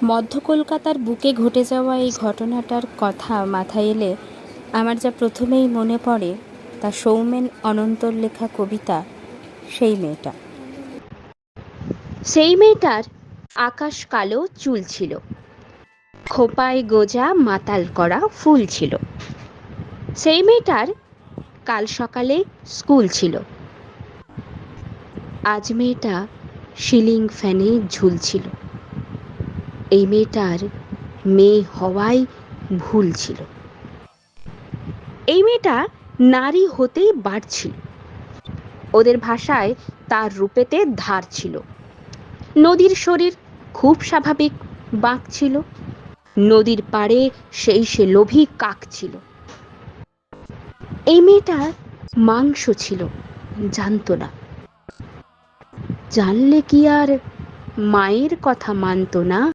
মধ্য কলকাতার বুকে ঘটে যাওয়া এই ঘটনাটার কথা মাথায় এলে আমার যা প্রথমেই মনে পড়ে তা সৌমেন অনন্তর লেখা কবিতা সেই মেয়েটা। সেই মেয়েটার আকাশ কালো চুল ছিল, খোপায় গোজা মাতাল করা ফুল ছিল। সেই মেয়েটার কাল সকালে স্কুল ছিল, আজ মেয়েটা সিলিং ফ্যানে ঝুলছিল। এই মেয়েটার মেয়ে হওয়াই ভুল ছিল। এই মেয়েটা নারী হতেই বাড়ছিল। ওদের ভাষায় তার রূপেতে ধার ছিল। নদীর শরীর খুব স্বাভাবিক বাঁক ছিল। নদীর পাড়ে সে লোভী কাক ছিল। এই মেয়েটার মাংস ছিল, জানতো না। জানলে কি আর মায়ের কথা মানতো না?